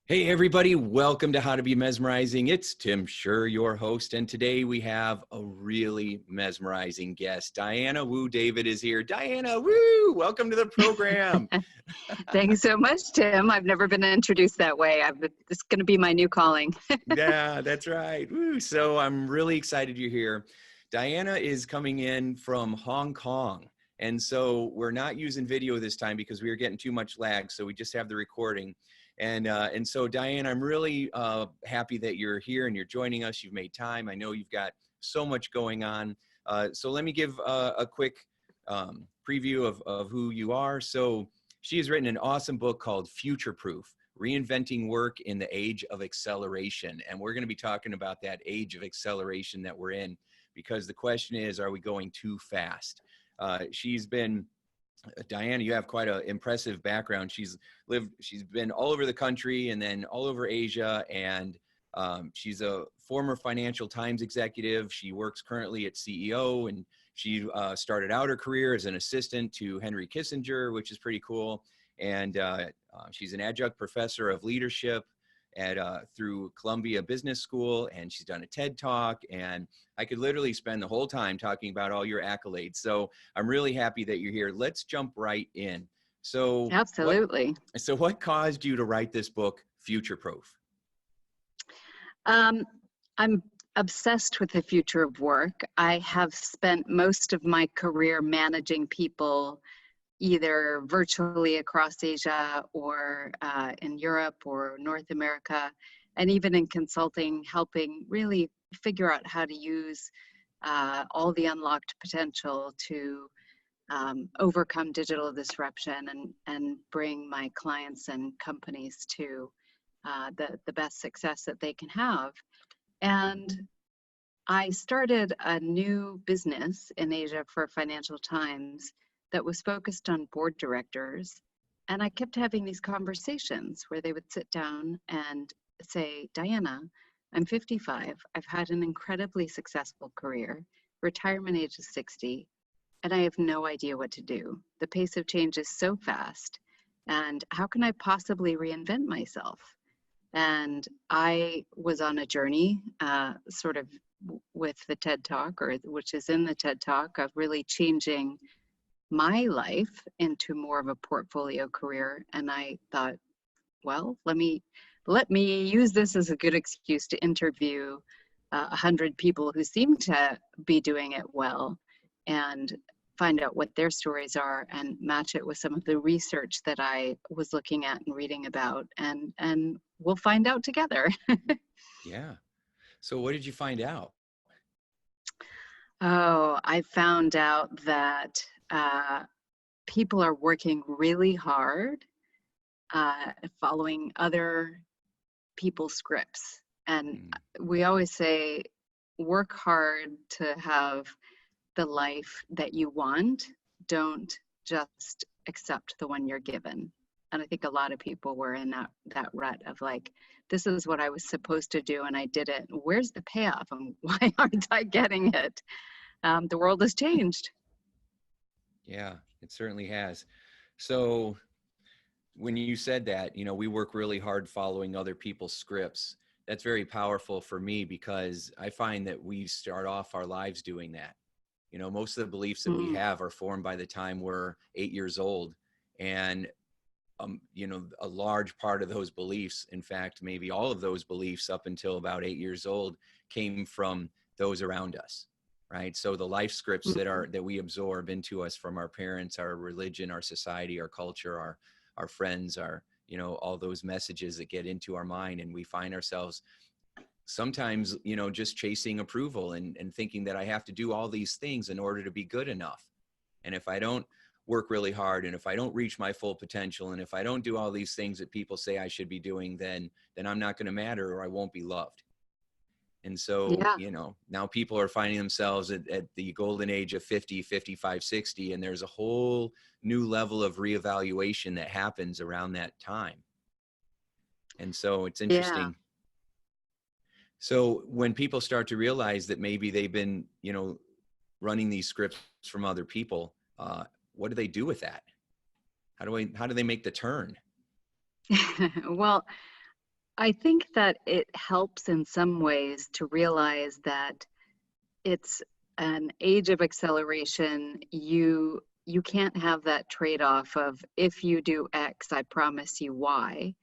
Hey everybody, welcome to How to Be Mesmerizing. It's Tim Shurr, your host, and today we have a really mesmerizing guest. Diana Wu David is here. Diana Wu, welcome to the program. Thanks so much, Tim. I've never been introduced that way. It's going to be my new calling. Yeah, that's right. Woo. So I'm really excited you're here. Diana is coming in from Hong Kong. And so we're not using video this time because we were getting too much lag. So we just have the recording. And so, Diane, I'm really happy that you're here and you're joining us. You've made time. I know you've got so much going on. So let me give a quick preview of who you are. So she has written an awesome book called Future Proof, Reinventing Work in the Age of Acceleration. And we're going to be talking about that age of acceleration that we're in, because the question is, are we going too fast? Diana, you have quite an impressive background. She's been all over the country and then all over Asia, and she's a former Financial Times executive. She works currently at CEO, and she started out her career as an assistant to Henry Kissinger, which is pretty cool. And she's an adjunct professor of leadership through Columbia Business School, and she's done a TED Talk, and I could literally spend the whole time talking about all your accolades. So I'm really happy that you're here. Let's jump right in. So Absolutely. What caused you to write this book, Future Proof? I'm obsessed with the future of work. I have spent most of my career managing people, either virtually across Asia or in Europe or North America, and even in consulting, helping really figure out how to use all the unlocked potential to overcome digital disruption and bring my clients and companies to the best success that they can have. And I started a new business in Asia for Financial Times that was focused on board directors. And I kept having these conversations where they would sit down and say, Diana, I'm 55. I've had an incredibly successful career, retirement age is 60, and I have no idea what to do. The pace of change is so fast. And how can I possibly reinvent myself? And I was on a journey, sort of with the TED Talk, which is in the TED Talk, of really changing my life into more of a portfolio career. And I thought, well, let me use this as a good excuse to interview 100 people who seem to be doing it well, and find out what their stories are and match it with some of the research that I was looking at and reading about, and we'll find out together. Yeah. So what did you find out? Oh, I found out that people are working really hard following other people's scripts. And we always say, work hard to have the life that you want. Don't just accept the one you're given. And I think a lot of people were in that rut of like, this is what I was supposed to do and I did it. Where's the payoff? And why aren't I getting it? The world has changed. Yeah, it certainly has. So when you said that, we work really hard following other people's scripts. That's very powerful for me, because I find that we start off our lives doing that. Most of the beliefs that we have are formed by the time we're 8 years old. And, a large part of those beliefs, in fact, maybe all of those beliefs up until about 8 years old, came from those around us. Right. So the life scripts that we absorb into us from our parents, our religion, our society, our culture, our friends, all those messages that get into our mind, and we find ourselves sometimes, just chasing approval and thinking that I have to do all these things in order to be good enough. And if I don't work really hard, and if I don't reach my full potential, and if I don't do all these things that people say I should be doing, then I'm not going to matter, or I won't be loved. And so, now people are finding themselves at the golden age of 50, 55, 60, and there's a whole new level of reevaluation that happens around that time. And so it's interesting. Yeah. So when people start to realize that maybe they've been, running these scripts from other people, what do they do with that? How do they make the turn? Well, I think that it helps in some ways to realize that it's an age of acceleration. You can't have that trade-off of if you do X, I promise you Y,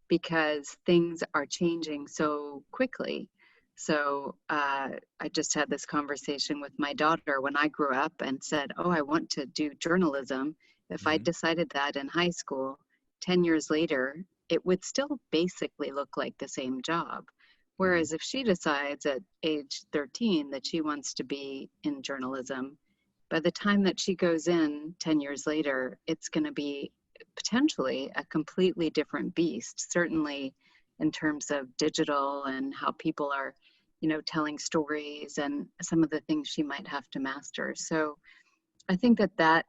because things are changing so quickly. So I just had this conversation with my daughter when I grew up and said, "Oh, I want to do journalism." If I Hmm. decided that in high school, 10 years later, it would still basically look like the same job. Hmm. Whereas if she decides at age 13 that she wants to be in journalism, by the time that she goes in 10 years later, it's going to be potentially a completely different beast, certainly in terms of digital and how people are, telling stories and some of the things she might have to master. So I think that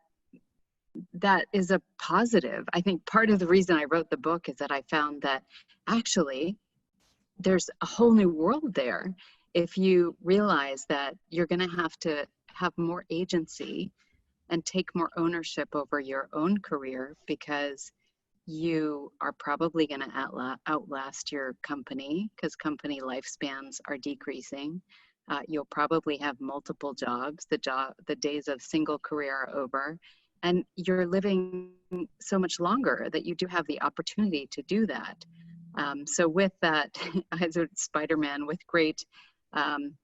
is a positive. I think part of the reason I wrote the book is that I found that actually there's a whole new world there if you realize that you're going to have more agency and take more ownership over your own career, because you are probably going to outlast your company because company lifespans are decreasing. You'll probably have multiple jobs. The days of single career are over, and you're living so much longer that you do have the opportunity to do that. So with that, as a Spider-Man, with great um,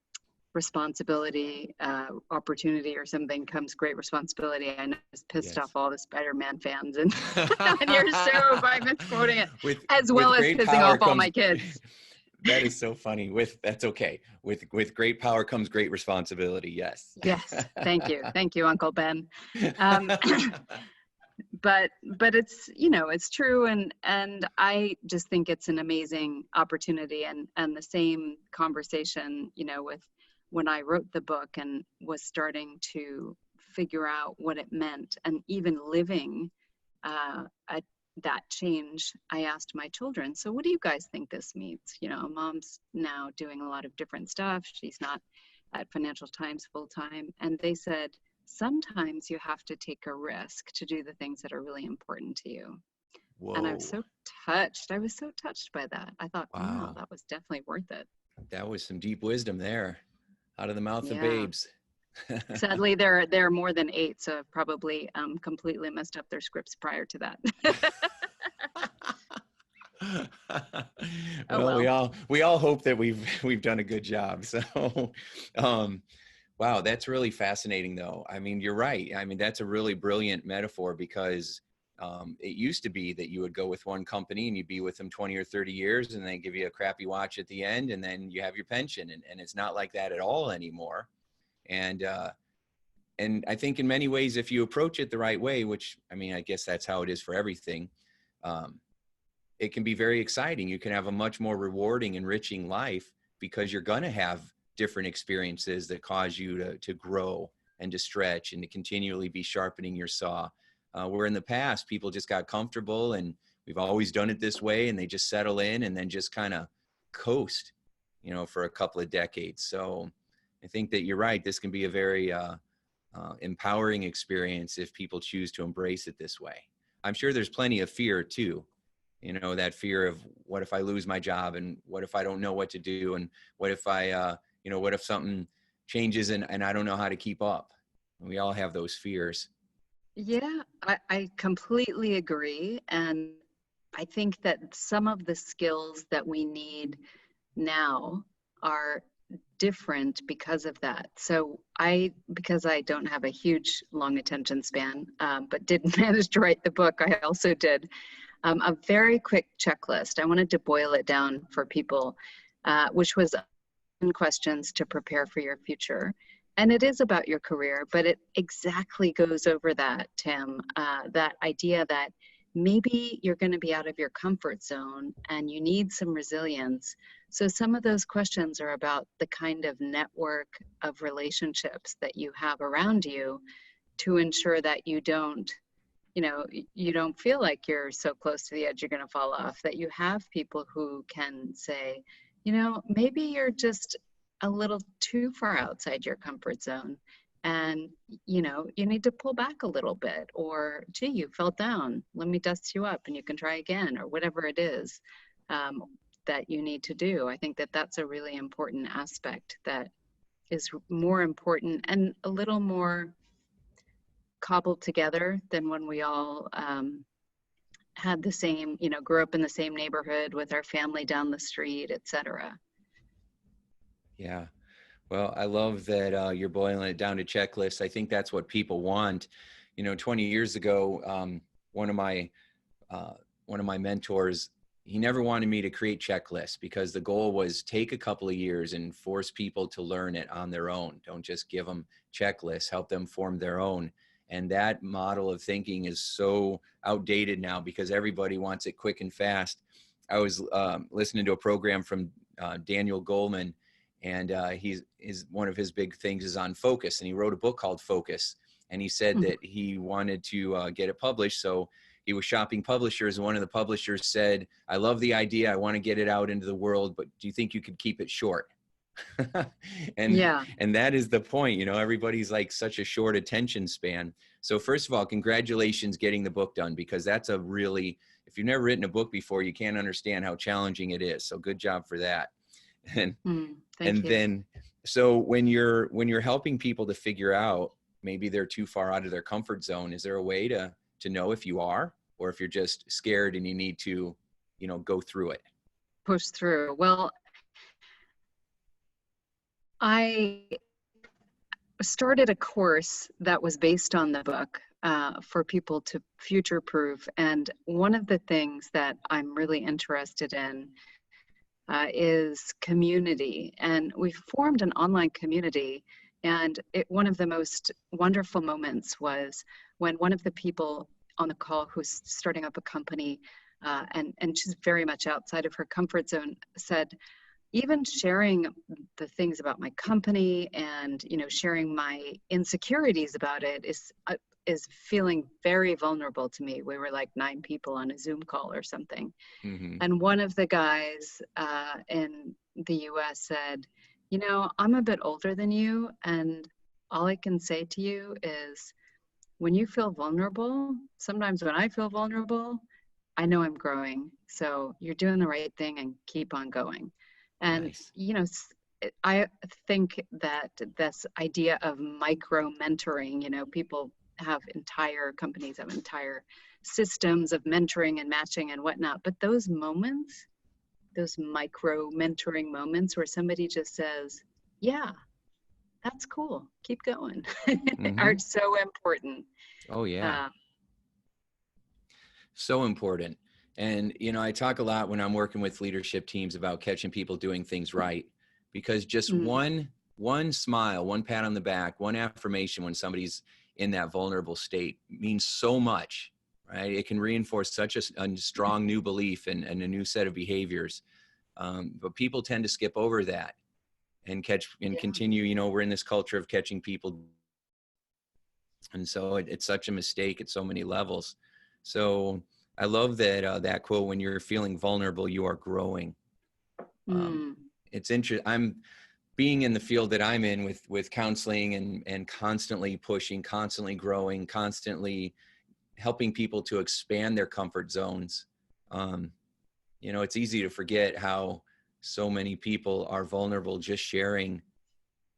responsibility, opportunity or something comes great responsibility. I know it's pissed off Yes. all the Spider-Man fans and on your show by misquoting it, with as well with as great pissing power off all comes my kids. that is so funny. That's okay. With great power comes great responsibility. Yes. Yes, thank you, Uncle Ben. Um, but it's it's true, and I just think it's an amazing opportunity, and the same conversation with when I wrote the book and was starting to figure out what it meant and even living uh, a, that change. I asked my children, so what do you guys think this means? Mom's now doing a lot of different stuff. She's not at Financial Times full time, and they said sometimes you have to take a risk to do the things that are really important to you. And I was Whoa. so touched. I was so touched by that. I thought, wow, Wow. that was definitely worth it. That was some deep wisdom there, out of the mouth of Yeah. babes. Sadly, there are more than 8, so I've probably completely messed up their scripts prior to that. Oh Well, well. we all hope that we've done a good job. So, um, wow, that's really fascinating, though. I mean, you're right. I mean, that's a really brilliant metaphor because it used to be that you would go with one company and you'd be with them 20 or 30 years, and they give you a crappy watch at the end, and then you have your pension, and it's not like that at all anymore. And and I think in many ways, if you approach it the right way, which I mean, I guess that's how it is for everything. Um, it can be very exciting. You can have a much more rewarding, enriching life because you're going to have different experiences that cause you to grow and to stretch and to continually be sharpening your saw. Where in the past, people just got comfortable and we've always done it this way, and they just settle in and then just kind of coast, for a couple of decades. So I think that you're right. This can be a very empowering experience if people choose to embrace it this way. I'm sure there's plenty of fear too, that fear of what if I lose my job, and what if I don't know what to do, and what if what if something changes and I don't know how to keep up. We all have those fears. Yeah, I completely agree. And I think that some of the skills that we need now are different because of that. So because I don't have a huge long attention span, but did manage to write the book, I also did a very quick checklist. I wanted to boil it down for people, which was questions to prepare for your future. And it is about your career, but it exactly goes over that, Tim, that idea that maybe you're going to be out of your comfort zone and you need some resilience. So some of those questions are about the kind of network of relationships that you have around you to ensure that you don't feel like you're so close to the edge you're going to fall off, that you have people who can say, maybe you're just a little too far outside your comfort zone, and you need to pull back a little bit, or gee, you fell down, let me dust you up and you can try again, or whatever it is. um, that you need to do. I think that that's a really important aspect that is more important and a little more cobbled together than when we all had the same, grew up in the same neighborhood with our family down the street, etc. Yeah. Well, I love that you're boiling it down to checklists. I think that's what people want. 20 years ago, one of my mentors, he never wanted me to create checklists because the goal was take a couple of years and force people to learn it on their own. Don't just give them checklists, help them form their own. And that model of thinking is so outdated now because everybody wants it quick and fast. I was listening to a program from Daniel Goleman, and one of his big things is on focus. And he wrote a book called Focus. And he said that he wanted to get it published. So he was shopping publishers, and one of the publishers said, I love the idea. I want to get it out into the world, but do you think you could keep it short? Yeah. And that is the point. Everybody's like such a short attention span. So first of all, congratulations getting the book done, because that's if you've never written a book before, you can't understand how challenging it is. So good job for that. And Thank you. then, so when you're helping people to figure out maybe they're too far out of their comfort zone, is there a way to know if you are, or if you're just scared and you need to, go through it? Push through. Well, I started a course that was based on the book for people to future-proof. And one of the things that I'm really interested in is community. And we formed an online community. And one of the most wonderful moments was when one of the people on the call who's starting up a company, and she's very much outside of her comfort zone, said, even sharing the things about my company and, sharing my insecurities about it is feeling very vulnerable to me. We were like 9 people on a Zoom call or something. Mm-hmm. And one of the guys in the US said, I'm a bit older than you, and all I can say to you is, when you feel vulnerable, sometimes when I feel vulnerable, I know I'm growing. So you're doing the right thing and keep on going. And, Nice. I think that this idea of micro mentoring, people companies have entire systems of mentoring and matching and whatnot. But those moments, those micro mentoring moments where somebody just says, yeah, that's cool, keep going, Mm-hmm. are so important. Oh, yeah. So important. And, I talk a lot when I'm working with leadership teams about catching people doing things right, because just one smile, one pat on the back, one affirmation when somebody's in that vulnerable state means so much, right? It can reinforce such a strong new belief and a new set of behaviors. But people tend to skip over that and continue, we're in this culture of catching people. And so it's such a mistake at so many levels. So I love that that quote, when you're feeling vulnerable, you are growing. It's interesting. I'm being in the field that I'm in with counseling and constantly pushing, constantly growing, constantly helping people to expand their comfort zones. It's easy to forget how so many people are vulnerable just sharing,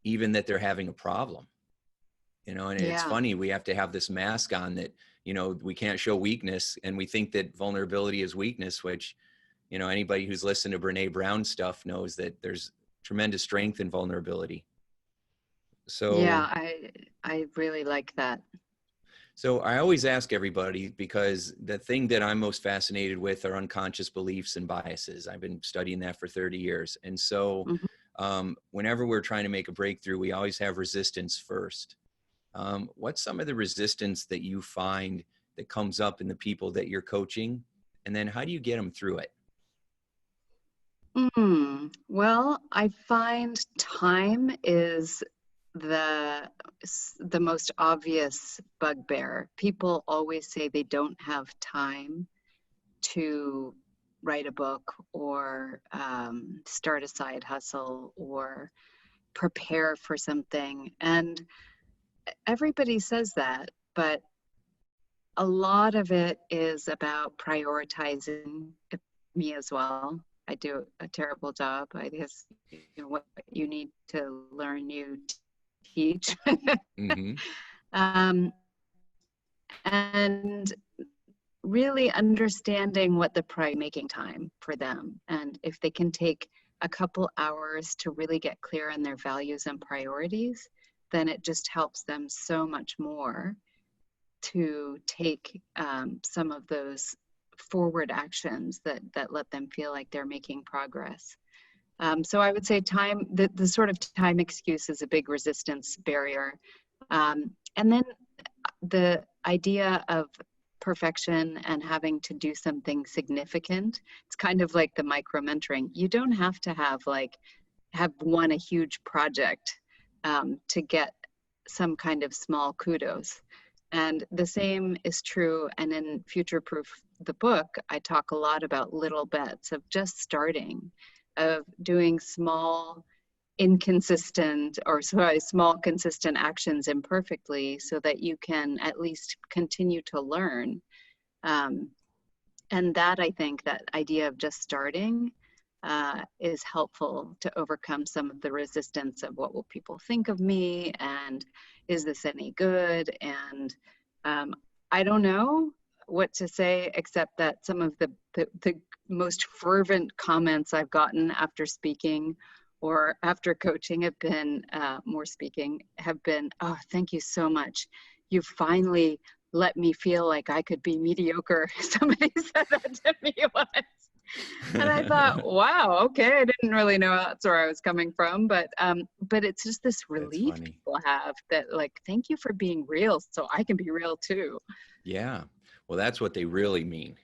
even that they're having a problem. And it's funny, we have to have this mask on that, we can't show weakness, and we think that vulnerability is weakness, which, anybody who's listened to Brene Brown stuff knows that there's tremendous strength in vulnerability. So yeah, I really like that. So I always ask everybody, because the thing that I'm most fascinated with are unconscious beliefs and biases. I've been studying that for 30 years. And so whenever we're trying to make a breakthrough, we always have resistance first. What's some of the resistance that you find that comes up in the people that you're coaching? And then how do you get them through it? Well, I find time is the most obvious bugbear. People always say they don't have time to write a book or start a side hustle or prepare for something. And everybody says that, but a lot of it is about prioritizing, me as well. I do a terrible job. I guess, you know, what you need to learn, you teach. Mm-hmm. um, and really understanding what the making time for them. And if they can take a couple hours to really get clear on their values and priorities, then it just helps them so much more to take some of those forward actions that let them feel like they're making progress. So I would say time, the sort of time excuse is a big resistance barrier. And then the idea of perfection and having to do something significant, it's kind of like the micro mentoring. You don't have to have won a huge project to get some kind of small kudos. And the same is true. And in Future Proof, the book, I talk a lot about little bets of just starting, of doing small, inconsistent, or sorry, small, consistent actions imperfectly so that you can at least continue to learn. And that, I think, that idea of just starting is helpful to overcome some of the resistance of what will people think of me, and is this any good? And I don't know what to say, except that some of the most fervent comments I've gotten after speaking or after coaching have been oh, thank you so much. You finally let me feel like I could be mediocre. Somebody said that to me once. And I thought, wow, okay, I didn't really know that's where I was coming from, but it's just this That's relief funny. people have that, like, thank you for being real, so I can be real too. Yeah. Well, that's what they really mean.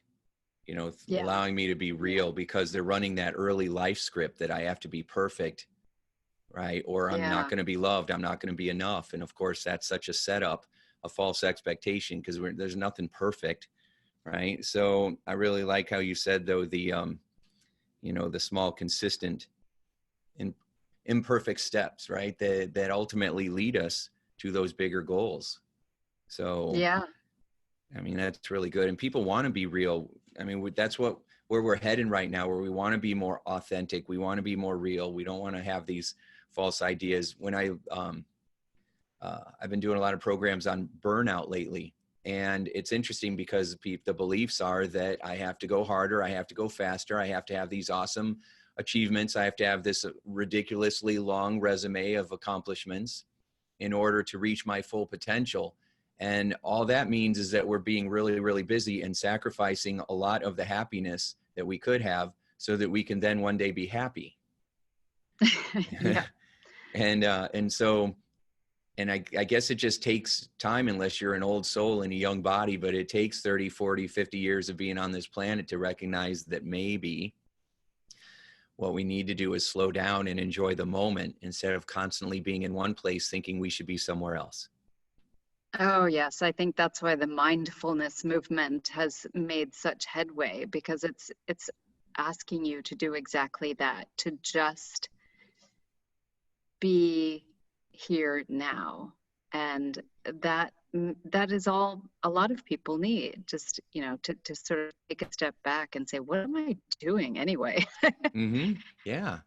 Yeah, Allowing me to be real, because they're running that early life script that I have to be perfect, right? Or I'm not yeah, going to be loved. I'm not going to be enough. And of course, that's such a setup, a false expectation, because there's nothing perfect, right? So I really like how you said, though, the small, consistent, and imperfect steps, right? That ultimately lead us to those bigger goals. So, yeah, I mean, that's really good. And people want to be real. I mean, that's where we're heading right now, where we want to be more authentic. We want to be more real. We don't want to have these false ideas. I've been doing a lot of programs on burnout lately, and it's interesting because the beliefs are that I have to go harder, I have to go faster, I have to have these awesome achievements, I have to have this ridiculously long resume of accomplishments in order to reach my full potential. And all that means is that we're being really, really busy and sacrificing a lot of the happiness that we could have so that we can then one day be happy. yeah, And so, and I guess it just takes time, unless you're an old soul in a young body, but it takes 30, 40, 50 years of being on this planet to recognize that maybe what we need to do is slow down and enjoy the moment instead of constantly being in one place thinking we should be somewhere else. oh yes, I think that's why the mindfulness movement has made such headway, because it's asking you to do exactly that, to just be here now. And that is all a lot of people need, just, to sort of take a step back and say, what am I doing anyway? Mm-hmm. Yeah.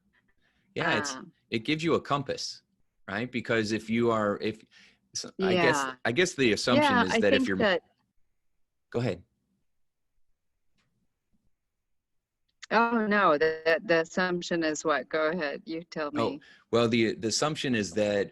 Yeah. um, It gives you a compass, right? Because if so yeah, I guess the assumption yeah, is I that if think you're, that, go ahead. oh no, the assumption is what? Go ahead, you tell Oh, me. well, the assumption is that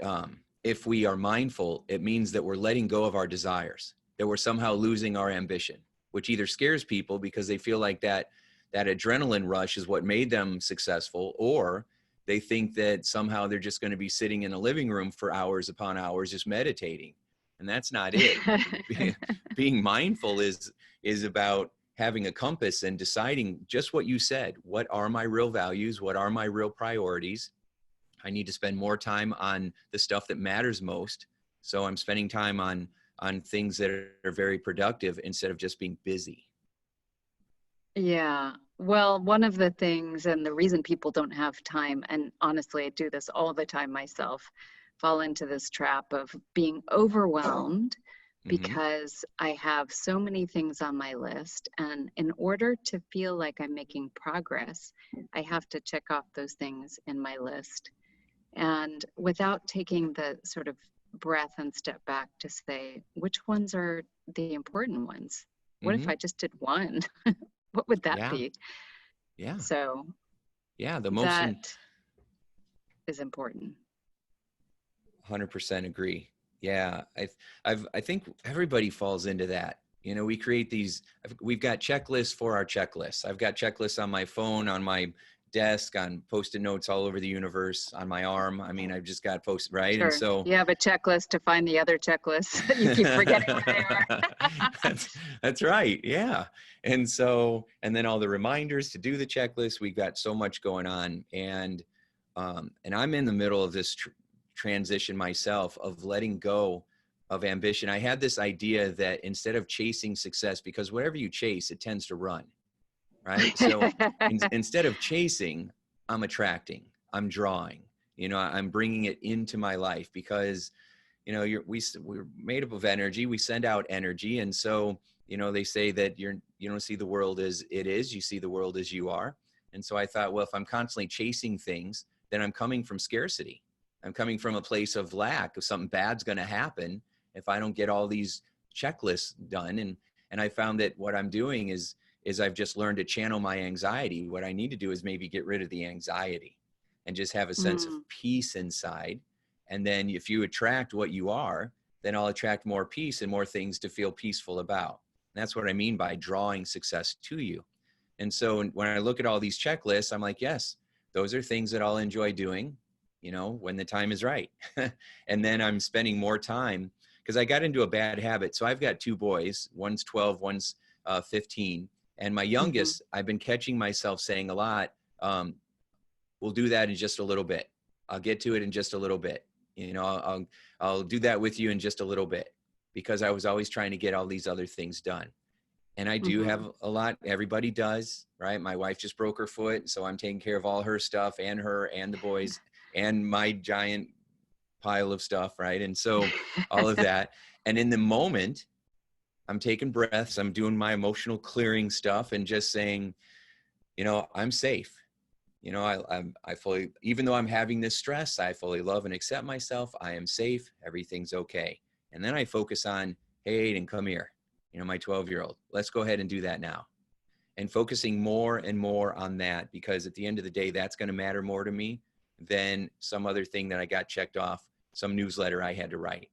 if we are mindful, it means that we're letting go of our desires, that we're somehow losing our ambition, which either scares people because they feel like that adrenaline rush is what made them successful, or they think that somehow they're just going to be sitting in a living room for hours upon hours just meditating, and that's not it. Being mindful is about having a compass and deciding just what you said. What are my real values? What are my real priorities? I need to spend more time on the stuff that matters most. So I'm spending time on things that are very productive instead of just being busy. Yeah. Well, one of the things, and the reason people don't have time, and honestly, I do this all the time myself, fall into this trap of being overwhelmed Mm-hmm. because I have so many things on my list. And in order to feel like I'm making progress, I have to check off those things in my list. And without taking the sort of breath and step back to say, which ones are the important ones? What if Mm-hmm. I just did one? What would that Yeah. be? Yeah. So Yeah. that is important. 100% agree. Yeah, I think everybody falls into that. You know, we create these. We've got checklists for our checklists. I've got checklists on my phone, on my desk, on post-it notes all over the universe, on my arm. I mean, I've just got post right, and Sure. so You have a checklist to find the other checklists. You keep forgetting where they are. that's that's right. Yeah, and so and then all the reminders to do the checklist. We've got so much going on, and I'm in the middle of this transition myself of letting go of ambition. I had this idea that instead of chasing success, because whatever you chase, it tends to run, right? So instead of chasing, I'm attracting, I'm drawing, you know, I'm bringing it into my life because, you know, we're made up of energy. We send out energy. And so, you know, they say that you don't see the world as it is, you see the world as you are. And so I thought, well, if I'm constantly chasing things, then I'm coming from scarcity. I'm coming from a place of lack, of something bad's going to happen if I don't get all these checklists done. And I found that what I'm doing is I've just learned to channel my anxiety. What I need to do is maybe get rid of the anxiety and just have a sense of Mm, peace inside. And then if you attract what you are, then I'll attract more peace and more things to feel peaceful about. And that's what I mean by drawing success to you. And so when I look at all these checklists, I'm like, yes, those are things that I'll enjoy doing, you know, when the time is right. And then I'm spending more time because I got into a bad habit. So I've got two boys, one's 12, one's 15. And my mhm. youngest, I've been catching myself saying a lot, we'll do that in just a little bit. I'll get to it in just a little bit. You know, I'll do that with you in just a little bit because I was always trying to get all these other things done. And I do Mhm. have a lot. Everybody does, right? My wife just broke her foot, so I'm taking care of all her stuff and her and the boys and my giant pile of stuff, right? And so all of that. And in the moment, I'm taking breaths, I'm doing my emotional clearing stuff and just saying, you know, I'm safe. You know, I fully, even though I'm having this stress, I fully love and accept myself. I am safe. Everything's okay. And then I focus on, hey, Aiden, come here. You know, my 12-year-old. Let's go ahead and do that now. And focusing more and more on that, because at the end of the day, that's going to matter more to me than some other thing that I got checked off, some newsletter I had to write.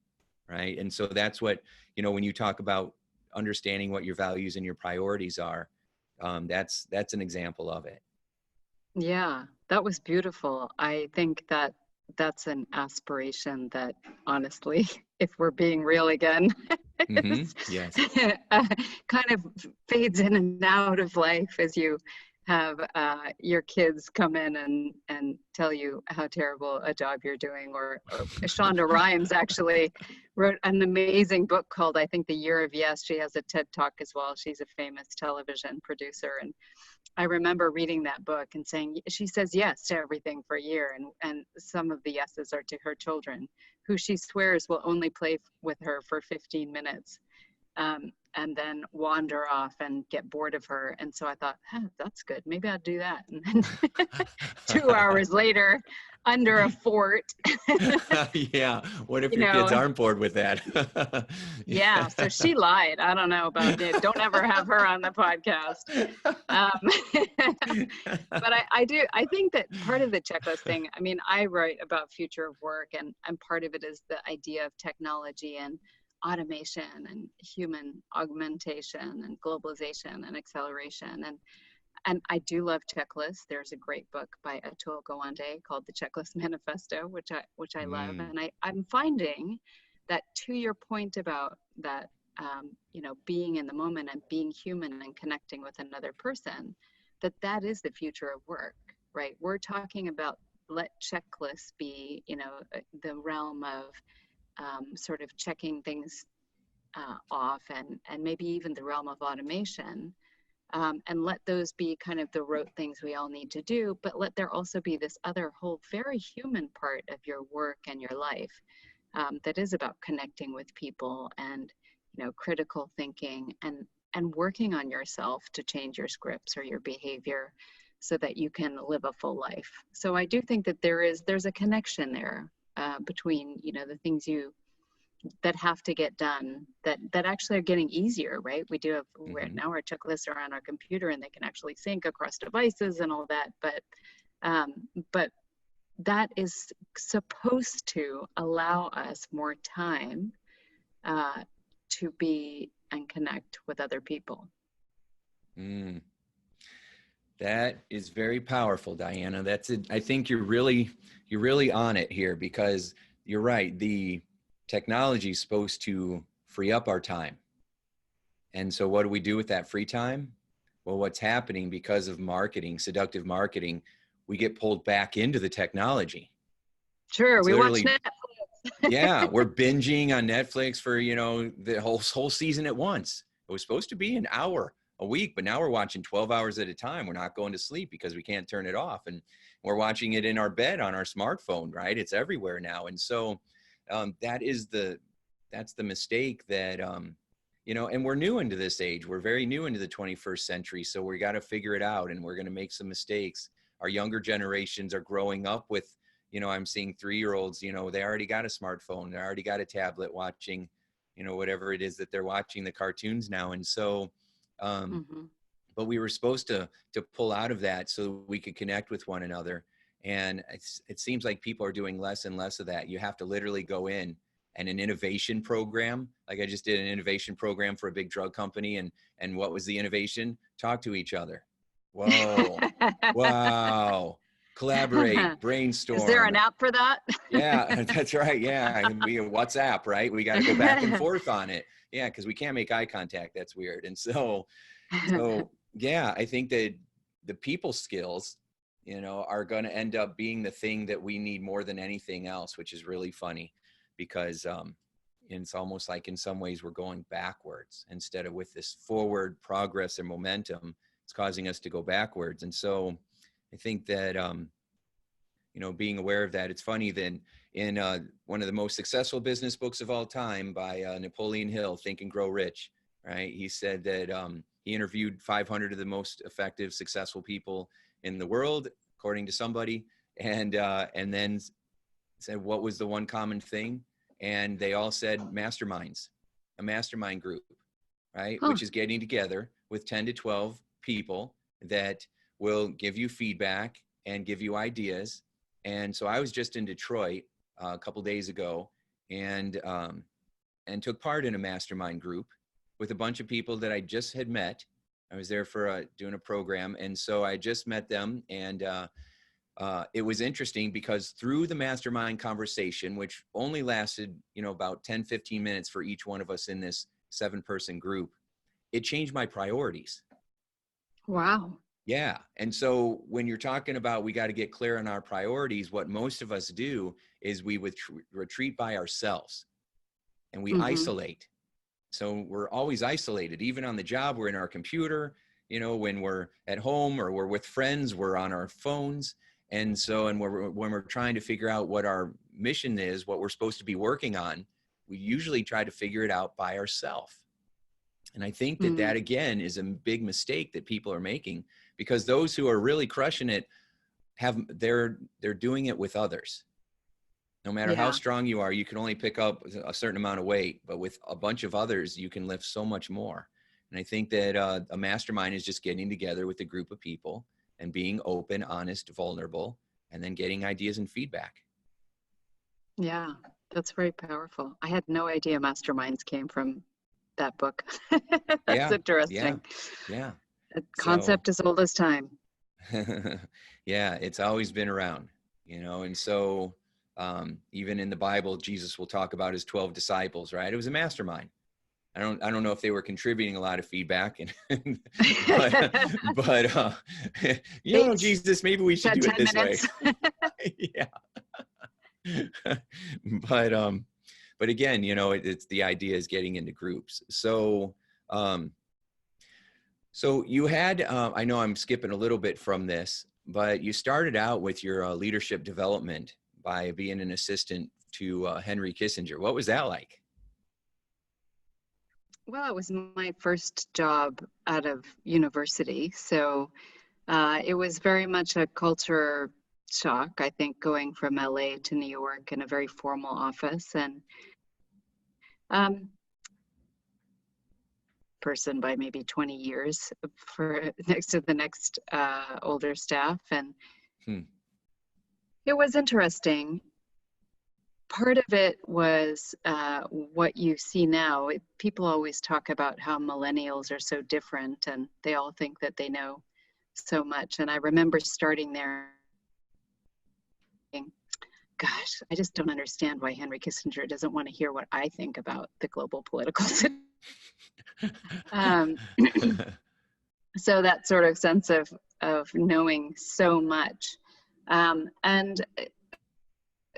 Right. And so that's what, you know, when you talk about understanding what your values and your priorities are, that's an example of it. Yeah, that was beautiful. I think that that's an aspiration that honestly, if we're being real again, Mm-hmm. is, Yes. kind of fades in and out of life as you have your kids come in and tell you how terrible a job you're doing. Or Shonda Rhimes actually wrote an amazing book called, I think, The Year of Yes. She has a TED Talk as well. She's a famous television producer, and I remember reading that book and saying she says yes to everything for a year, and some of the yeses are to her children, who she swears will only play with her for 15 minutes, and then wander off and get bored of her. And so I thought, that's good. Maybe I'll do that. And then 2 hours later, under a fort, Yeah. What if you your kids know, aren't bored with that? yeah. So she lied. I don't know about it. Don't ever have her on the podcast. Um, but I think that part of the checklist thing, I mean, I write about future of work, and part of it is the idea of technology and automation and human augmentation and globalization and acceleration. And I do love checklists. There's a great book by Atul Gawande called The Checklist Manifesto, which I love. Mm, And I'm finding that, to your point about that, being in the moment and being human and connecting with another person, that is the future of work, right? We're talking about, let checklists be, the realm of sort of checking things off, and maybe even the realm of automation, and let those be kind of the rote things we all need to do, but let there also be this other whole very human part of your work and your life, that is about connecting with people and critical thinking and working on yourself to change your scripts or your behavior so that you can live a full life. So I do think that there's a connection there between, the things that have to get done that actually are getting easier, right? We do have right now our checklists are on our computer and they can actually sync across devices and all that. But that is supposed to allow us more time to be and connect with other people. That is very powerful, Diana. That's it. I think you're really on it here, because you're right. The technology is supposed to free up our time. And so what do we do with that free time? Well, what's happening because of marketing, seductive marketing, we get pulled back into the technology. Sure, we watch Netflix. Yeah, we're binging on Netflix for, the whole season at once. It was supposed to be an hour a week, but now we're watching 12 hours at a time. We're not going to sleep because we can't turn it off. And we're watching it in our bed on our smartphone, right? It's everywhere now. And so that's the mistake that, and we're new into this age. We're very new into the 21st century. So we got to figure it out, and we're going to make some mistakes. Our younger generations are growing up with, I'm seeing 3-year-olds, they already got a smartphone. They already got a tablet watching, whatever it is that they're watching, the cartoons now. And so, but we were supposed to pull out of that so we could connect with one another. And it seems like people are doing less and less of that. You have to literally go in, and an innovation program, like I just did an innovation program for a big drug company. And what was the innovation? Talk to each other. Whoa. Wow. Collaborate, brainstorm. Is there an app for that? Yeah, that's right. Yeah. We have WhatsApp, right? We got to go back and forth on it. Yeah. Cause we can't make eye contact. That's weird. And so yeah, I think that the people skills, are going to end up being the thing that we need more than anything else, which is really funny, because it's almost like in some ways we're going backwards instead of with this forward progress and momentum. It's causing us to go backwards. And so I think that, being aware of that, it's funny that in one of the most successful business books of all time by Napoleon Hill, Think and Grow Rich, right? He said that he interviewed 500 of the most effective, successful people in the world, according to somebody, and then said, what was the one common thing? And they all said masterminds, a mastermind group, right? Which is getting together with 10 to 12 people that will give you feedback and give you ideas. And so I was just in Detroit a couple days ago and took part in a mastermind group with a bunch of people that I just had met. I was there for doing a program. And so I just met them, and it was interesting because through the mastermind conversation, which only lasted, about 10, 15 minutes for each one of us in this 7-person group, it changed my priorities. Wow. Yeah. And so when you're talking about, we got to get clear on our priorities, what most of us do is we retreat by ourselves and we isolate. So we're always isolated, even on the job, we're in our computer, when we're at home or we're with friends, we're on our phones. And so, and when we're trying to figure out what our mission is, what we're supposed to be working on, we usually try to figure it out by ourselves. And I think that again is a big mistake that people are making, because those who are really crushing it they're doing it with others. No matter how strong you are, you can only pick up a certain amount of weight, but with a bunch of others, you can lift so much more. And I think that a mastermind is just getting together with a group of people and being open, honest, vulnerable, and then getting ideas and feedback. Yeah, that's very powerful. I had no idea masterminds came from that book. That's interesting. Yeah. The concept is old as time. Yeah, it's always been around, and so even in the Bible, Jesus will talk about his 12 disciples, right? It was a mastermind. I don't know if they were contributing a lot of feedback, but Jesus, maybe we should do it this way. Yeah. But again, it's the idea is getting into groups. So, so you had, I know I'm skipping a little bit from this, but you started out with your leadership development by being an assistant to Henry Kissinger. What was that like? Well, it was my first job out of university, so it was very much a culture shock, I think, going from LA to New York in a very formal office, and um, person by maybe 20 years for next to the next older staff, and Hmm. it was interesting. Part of it was what you see now. People always talk about how millennials are so different and they all think that they know so much. And I remember starting there thinking, gosh, I just don't understand why Henry Kissinger doesn't want to hear what I think about the global political situation. Um, so that sort of sense of knowing so much. And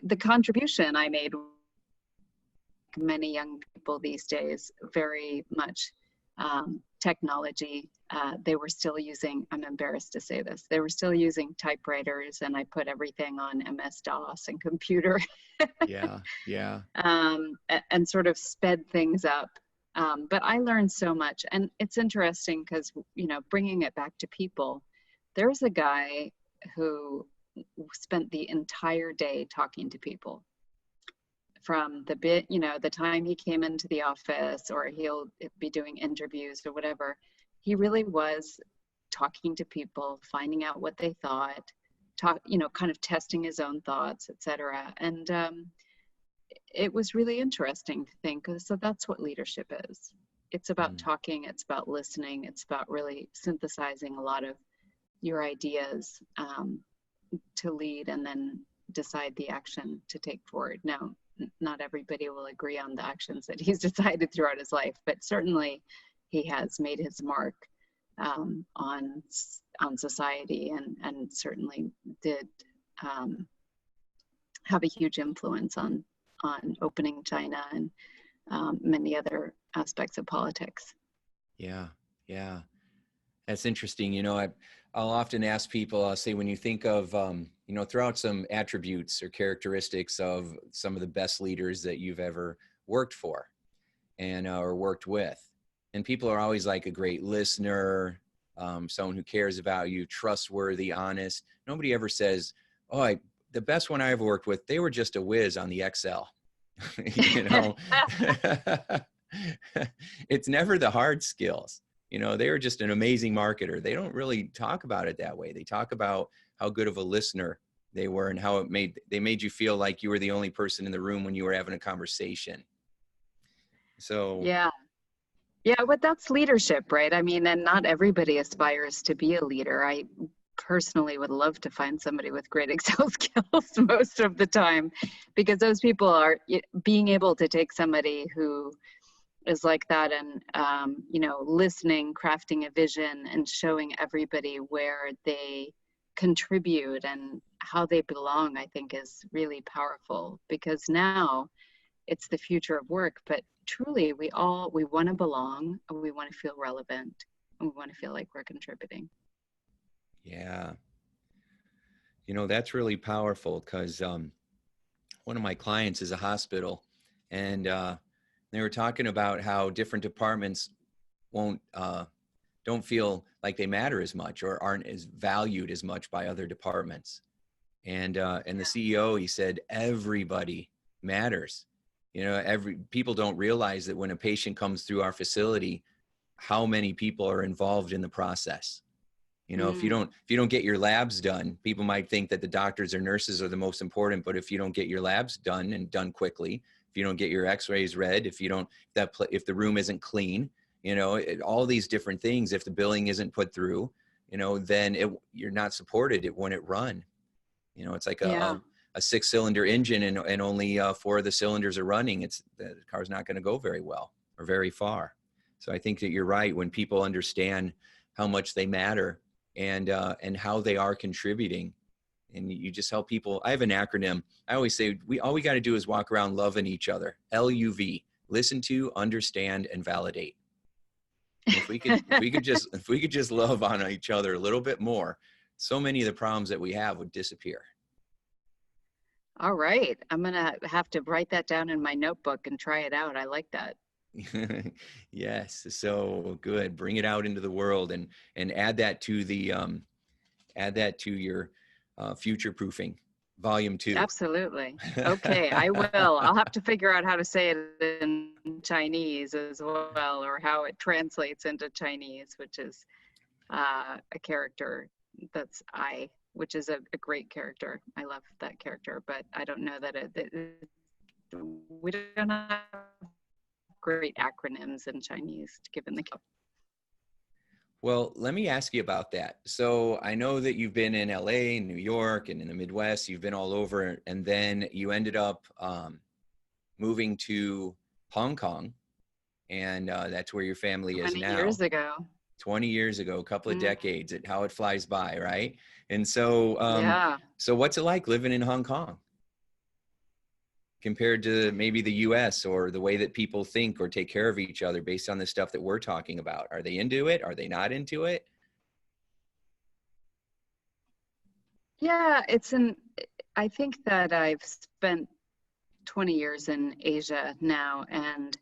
the contribution I made, many young people these days, very much technology. They were still using, I'm embarrassed to say this, they were still using typewriters, and I put everything on MS-DOS and computer. Yeah, yeah. And sort of sped things up. But I learned so much. And it's interesting because, you know, bringing it back to people, there's a guy who spent the entire day talking to people, from the bit, you know, the time he came into the office, or he'll be doing interviews or whatever. He really was talking to people, finding out what they thought, you know, kind of testing his own thoughts, etc. And it was really interesting to think, so that's what leadership is. It's about talking, it's about listening, it's about really synthesizing a lot of your ideas to lead and then decide the action to take forward. Now, not everybody will agree on the actions that he's decided throughout his life, but certainly he has made his mark on society, and certainly did have a huge influence on opening China and many other aspects of politics. Yeah, yeah. That's interesting. You know, I'll often ask people, I'll say, when you think of, you know, throw out some attributes or characteristics of some of the best leaders that you've ever worked for and or worked with. And people are always like a great listener, someone who cares about you, trustworthy, honest. Nobody ever says, oh, the best one I ever worked with, they were just a whiz on the Excel. You know, it's never the hard skills. You know, they were just an amazing marketer. They don't really talk about it that way. They talk about how good of a listener they were and how they made you feel like you were the only person in the room when you were having a conversation. So Yeah. Yeah, but that's leadership, right? I mean, and not everybody aspires to be a leader. I personally would love to find somebody with great Excel skills most of the time, because those people are being able to take somebody who is like that and, you know, listening, crafting a vision, and showing everybody where they contribute and how they belong, I think is really powerful, because now it's the future of work, but truly we want to belong, and we want to feel relevant, and we want to feel like we're contributing. yeah, you know, that's really powerful because one of my clients is a hospital, and they were talking about how different departments won't don't feel like they matter as much or aren't as valued as much by other departments. And the CEO, he said, everybody matters. You know, people don't realize that when a patient comes through our facility, how many people are involved in the process. You know, if you don't get your labs done, people might think that the doctors or nurses are the most important, but if you don't get your labs done and done quickly, if you don't get your x-rays read, if the room isn't clean, you know, all these different things, if the billing isn't put through, you know, then you're not supported. It wouldn't run. You know, it's like Yeah. a 6-cylinder engine and only 4 of the cylinders are running. The car's not going to go very well or very far. So I think that you're right. When people understand how much they matter and how they are contributing, and you just help people. I have an acronym. I always say all we got to do is walk around loving each other. LUV: listen to, understand, and validate. And if we could just love on each other a little bit more, so many of the problems that we have would disappear. All right. I'm going to have to write that down in my notebook and try it out. I like that. Yes, so good. Bring it out into the world, and add that to the add that to your future proofing volume 2. Absolutely. Okay, I will. I'll have to figure out how to say it in Chinese as well, or how it translates into Chinese, which is a character that's which is a great character. I love that character, but I don't know that we don't have great acronyms in Chinese given the. Well, let me ask you about that. So I know that you've been in LA, New York, and in the Midwest. You've been all over, and then you ended up moving to Hong Kong, and that's where your family is 20 now. years ago. 20 years ago, a couple of Mm, decades, at how it flies by, right? And so, yeah. so what's it like living in Hong Kong compared to maybe the US, or the way that people think or take care of each other based on the stuff that we're talking about? Are they into it? Are they not into it? Yeah, I think that I've spent 20 years in Asia now, and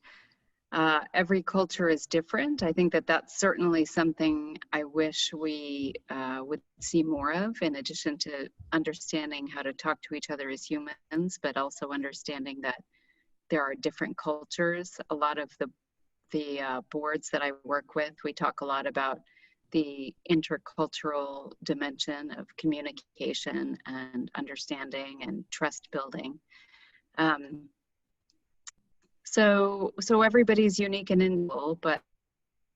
every culture is different. I think that that's certainly something I wish we would see more of, in addition to understanding how to talk to each other as humans, but also understanding that there are different cultures. A lot of the boards that I work with, we talk a lot about the intercultural dimension of communication and understanding and trust building. Um, so everybody's unique and individual, but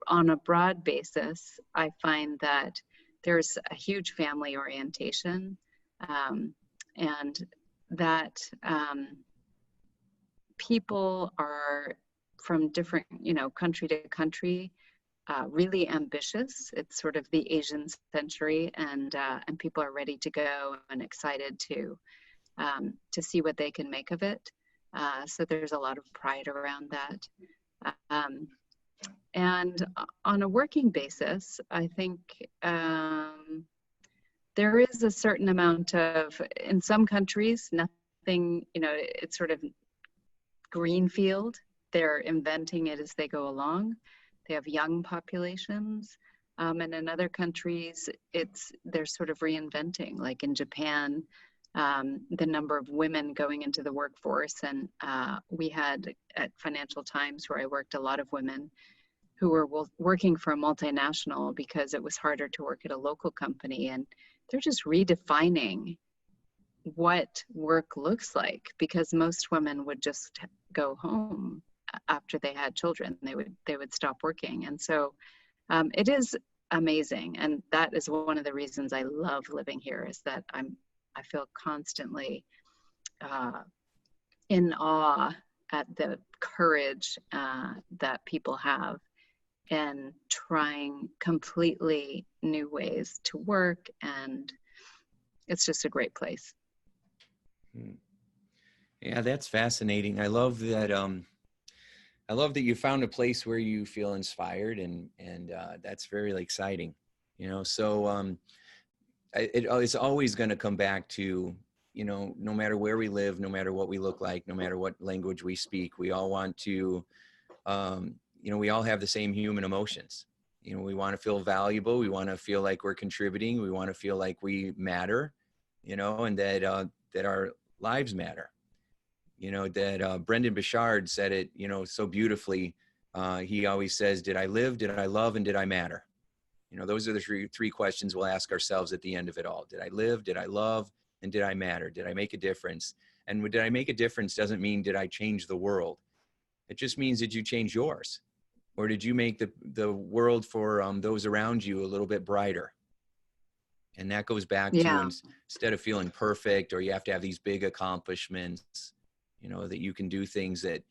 on a broad basis, I find that there's a huge family orientation, and that people are from different, country to country, really ambitious. It's sort of the Asian century, and people are ready to go and excited to see what they can make of it. So there's a lot of pride around that. Um, and on a working basis, I think there is a certain amount of, in some countries, nothing, it's sort of greenfield. They're inventing it as they go along. They have young populations. And in other countries, they're sort of reinventing, like in Japan, the number of women going into the workforce. And we had at Financial Times, where I worked, a lot of women who were working for a multinational because it was harder to work at a local company. And they're just redefining what work looks like, because most women would just go home after they had children. They would stop working. And so it is amazing. And that is one of the reasons I love living here, is that I feel constantly in awe at the courage that people have in trying completely new ways to work. And it's just a great place. Yeah, that's fascinating. I love that. I love that you found a place where you feel inspired, and that's very exciting. So it's always going to come back to, no matter where we live, no matter what we look like, no matter what language we speak, we all want to, we all have the same human emotions. We want to feel valuable. We want to feel like we're contributing. We want to feel like we matter, and that our lives matter. That Brendan Bouchard said it, so beautifully. He always says, did I live, did I love, and did I matter? Those are the three questions we'll ask ourselves at the end of it all. Did I live, did I love, and did I matter? Did I make a difference? And did I make a difference doesn't mean did I change the world. It just means, did you change yours? Or did you make the world for those around you a little bit brighter? And that goes back to, Yeah. instead of feeling perfect, or you have to have these big accomplishments, that you can do things that,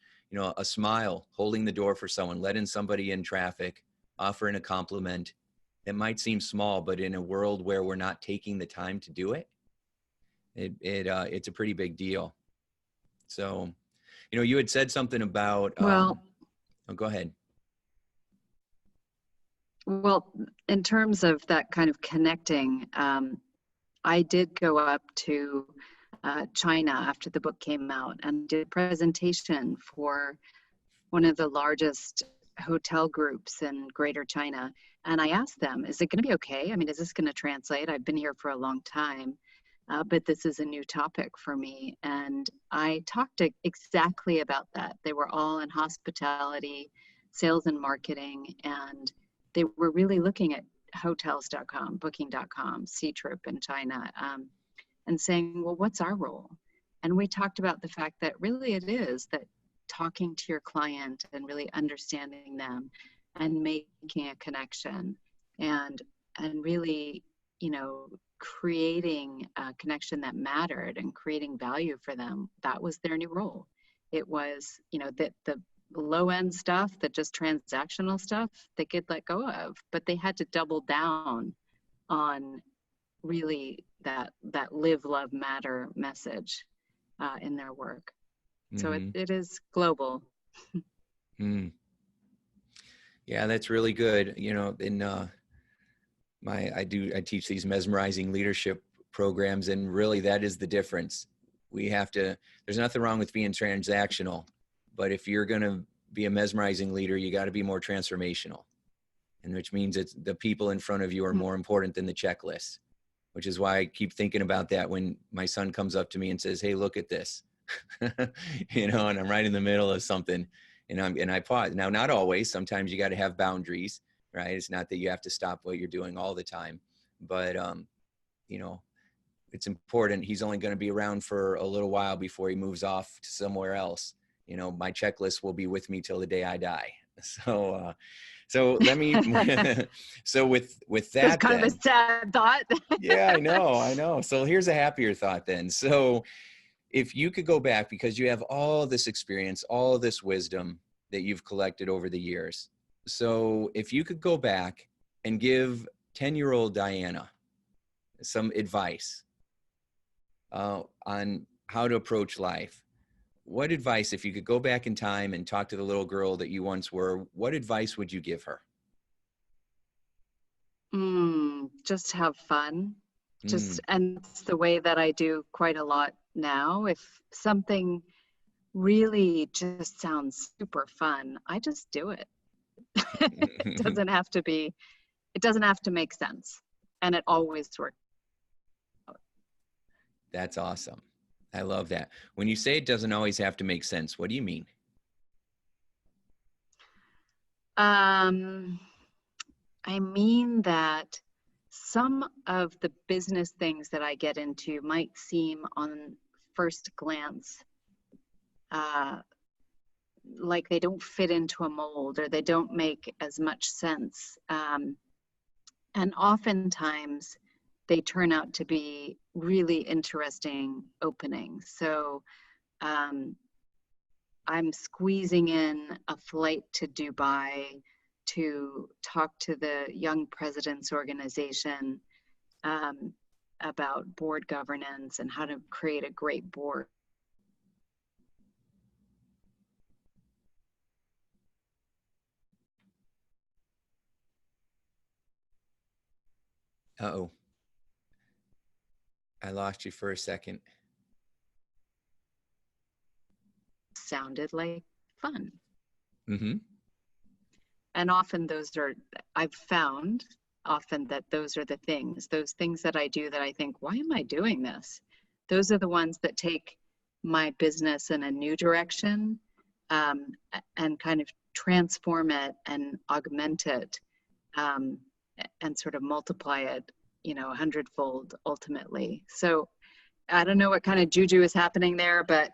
a smile, holding the door for someone, letting somebody in traffic, offering a compliment. It might seem small, but in a world where we're not taking the time to do it, it's a pretty big deal. So, you had said something about, Well, oh, go ahead. Well, in terms of that kind of connecting, I did go up to China after the book came out and did a presentation for one of the largest hotel groups in Greater China. And I asked them, is it going to be okay? I mean, is this going to translate? I've been here for a long time, but this is a new topic for me. And I talked exactly about that. They were all in hospitality, sales and marketing, and they were really looking at hotels.com, booking.com, Ctrip in China, and saying, well, what's our role? And we talked about the fact that really it is that talking to your client and really understanding them and making a connection and really, creating a connection that mattered and creating value for them. That was their new role. It was, that the low end stuff, that just transactional stuff, they could let go of, but they had to double down on really that live, love, matter message in their work. So it is global. Mm. Yeah, that's really good. I teach these mesmerizing leadership programs, and really that is the difference. There's nothing wrong with being transactional, but if you're going to be a mesmerizing leader, you got to be more transformational. And which means it's the people in front of you are more important than the checklist, which is why I keep thinking about that when my son comes up to me and says, hey, look at this, and I'm right in the middle of something and I pause. Now, not always, sometimes you got to have boundaries, right? It's not that you have to stop what you're doing all the time, but, it's important. He's only going to be around for a little while before he moves off to somewhere else. My checklist will be with me till the day I die. So let me, so with that, it's kind of a sad thought. Yeah, I know. So here's a happier thought then. So if you could go back, because you have all this experience, all this wisdom that you've collected over the years. So if you could go back and give 10-year-old Diana some advice on how to approach life, what advice, if you could go back in time and talk to the little girl that you once were, what advice would you give her? Just have fun. And it's the way that I do quite a lot now. If something really just sounds super fun, I just do it. It doesn't have to make sense. And it always works. That's awesome. I love that. When you say it doesn't always have to make sense, what do you mean? I mean that some of the business things that I get into might seem on first glance like they don't fit into a mold or they don't make as much sense. And oftentimes they turn out to be really interesting openings. So I'm squeezing in a flight to Dubai to talk to the Young Presidents Organization about board governance and how to create a great board. Uh-oh. I lost you for a second. Sounded like fun. Mm-hmm. And often I've found often that those are those things that I do that I think, why am I doing this? Those are the ones that take my business in a new direction and kind of transform it and augment it and sort of multiply it, 100-fold ultimately. So I don't know what kind of juju is happening there, but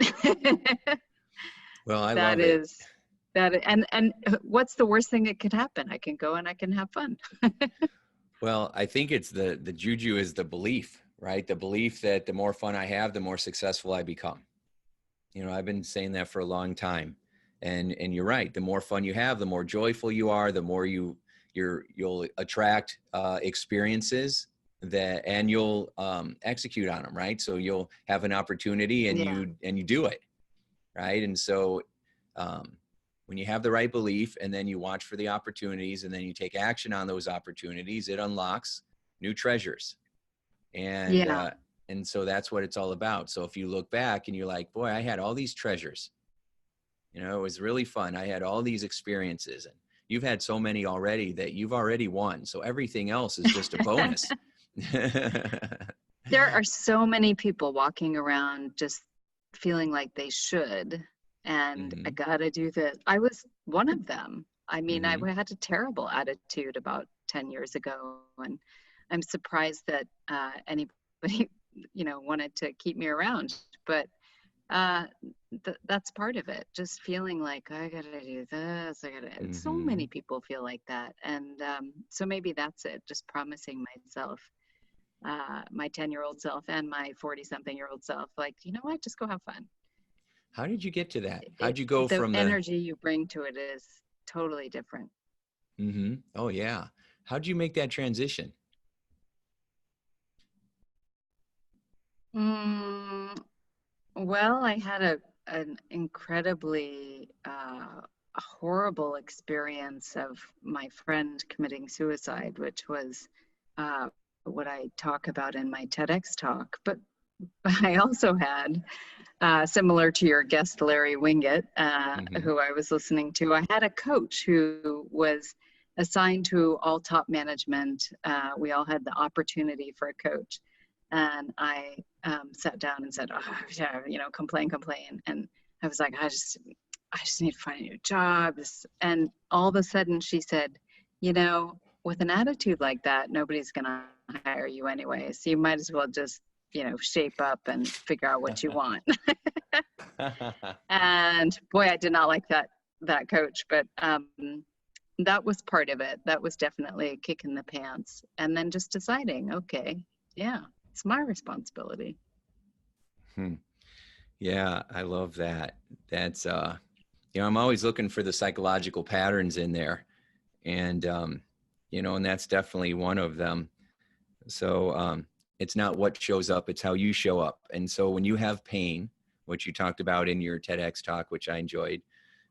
well, I love it. And what's the worst thing that could happen? I can go and I can have fun. Well, I think it's the juju is the belief, right? The belief that the more fun I have, the more successful I become. I've been saying that for a long time, and you're right. The more fun you have, the more joyful you are, the more you'll attract experiences and you'll execute on them, right? So you'll have an opportunity and you do it, right? And so when you have the right belief and then you watch for the opportunities and then you take action on those opportunities, it unlocks new treasures. And so that's what it's all about. So if you look back and you're like, boy, I had all these treasures You know, it was really fun. I had all these experiences, and you've had so many already that you've already won. So everything else is just a bonus. There are so many people walking around just feeling like they should, and I Hmm. gotta do this. I was one of them. I mean, I Hmm. had a terrible attitude about 10 years ago, and I'm surprised that anybody, wanted to keep me around. But uh, that's part of it. Just feeling like I gotta do this. I gotta. So Hmm. many people feel like that, and so maybe that's it. Just promising myself, my 10-year-old self and my 40-something-year-old self, like, you know what, just go have fun. How did you get to that? it, How'd you go the from the, energy you bring to it is totally different. hmm, oh yeah. How'd you make that transition? mm, well, I had an incredibly horrible experience of my friend committing suicide, which was uh, what I talk about in my TEDx talk. But I also had, similar to your guest, Larry Winget, Hmm. who I was listening to, I had a coach who was assigned to all top management. We all had the opportunity for a coach. And I sat down and said, oh, yeah, complain. And I was like, I just need to find a new job. And all of a sudden she said, with an attitude like that, nobody's going to hire you anyway. So you might as well just, shape up and figure out what you want. And boy, I did not like that coach, but that was part of it. That was definitely a kick in the pants. And then just deciding, okay, yeah, it's my responsibility. Hmm. Yeah, I love that. That's I'm always looking for the psychological patterns in there, and and that's definitely one of them. So it's not what shows up, it's how you show up. And so when you have pain, which you talked about in your TEDx talk, which I enjoyed,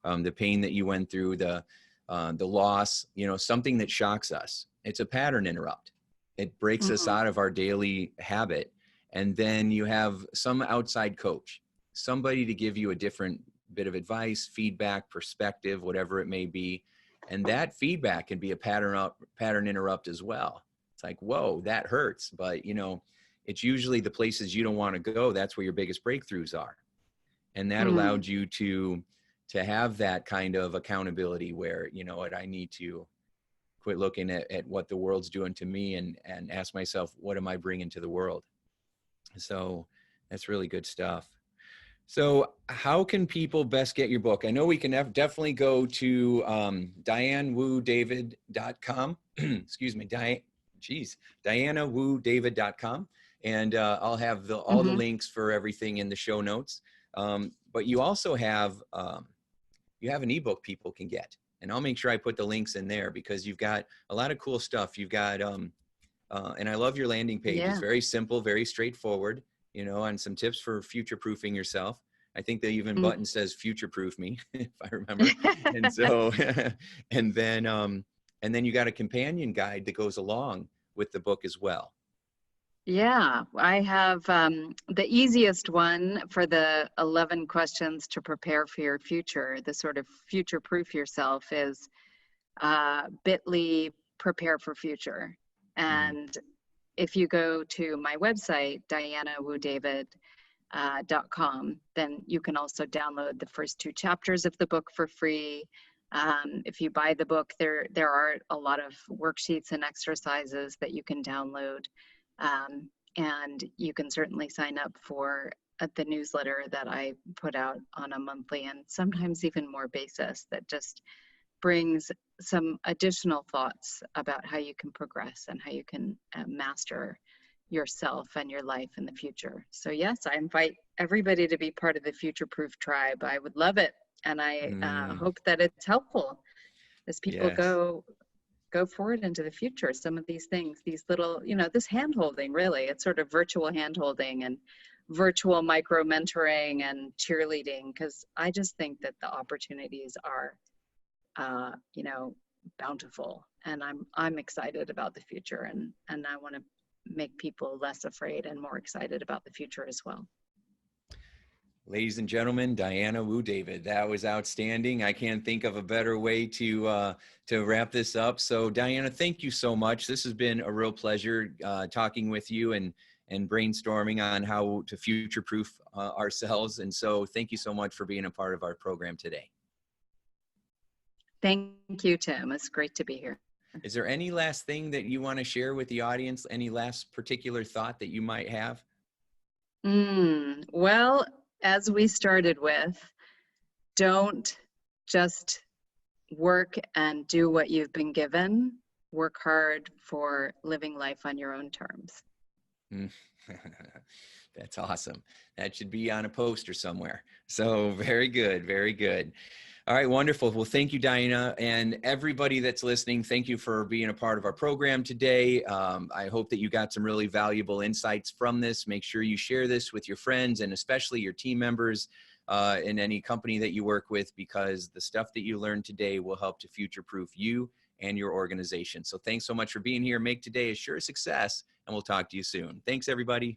the pain that you went through, the loss, something that shocks us, it's a pattern interrupt. It breaks us Mm-hmm. out of our daily habit. And then you have some outside coach, somebody to give you a different bit of advice, feedback, perspective, whatever it may be. And that feedback can be a pattern interrupt as well. It's like, whoa, that hurts. But, it's usually the places you don't want to go. That's where your biggest breakthroughs are. And that Mm. allowed you to have that kind of accountability where, what, I need to quit looking at what the world's doing to me and ask myself, what am I bringing to the world? So that's really good stuff. So how can people best get your book? I know we can definitely go to dianewoodavid.com. Excuse me, dianawoodavid.com. And I'll have all the Mm-hmm. links for everything in the show notes. But you also have you have an ebook people can get. And I'll make sure I put the links in there because you've got a lot of cool stuff. You've got and I love your landing page. It's Yeah. very simple, very straightforward, and some tips for future proofing yourself. I think the even Mm. button says future proof me, if I remember. And so, and then you got a companion guide that goes along with the book as well. Yeah, I have the easiest one for the 11 questions to prepare for your future, the sort of future proof yourself is bit.ly prepare for future. Mm-hmm. And if you go to my website, dianawoodavid.com, then you can also download the first 2 chapters of the book for free. If you buy the book, there are a lot of worksheets and exercises that you can download. And you can certainly sign up for the newsletter that I put out on a monthly and sometimes even more basis that just brings some additional thoughts about how you can progress and how you can master yourself and your life in the future. So yes, I invite everybody to be part of the Future Proof Tribe. I would love it. And I Mm, hope that it's helpful as people yes. go forward into the future. Some of these things, these little, this hand holding, really, it's sort of virtual hand holding and virtual micro mentoring and cheerleading, because I just think that the opportunities are, uh, you know, bountiful. And I'm excited about the future, and I want to make people less afraid and more excited about the future as well. Ladies and gentlemen, Diana Wu David, that was outstanding. I can't think of a better way to wrap this up. So Diana, thank you so much. This has been a real pleasure talking with you and brainstorming on how to future-proof ourselves. And so thank you so much for being a part of our program today. Thank you, Tim. It's great to be here. Is there any last thing that you want to share with the audience? Any last particular thought that you might have? Well, as we started with, don't just work and do what you've been given. Work hard for living life on your own terms. That's awesome. That should be on a poster somewhere. So very good, very good. All right, wonderful. Well, thank you, Diana, and everybody that's listening. Thank you for being a part of our program today. I hope that you got some really valuable insights from this. Make sure you share this with your friends and especially your team members in any company that you work with, because the stuff that you learned today will help to future-proof you and your organization. So thanks so much for being here. Make today a sure success, and we'll talk to you soon. Thanks, everybody.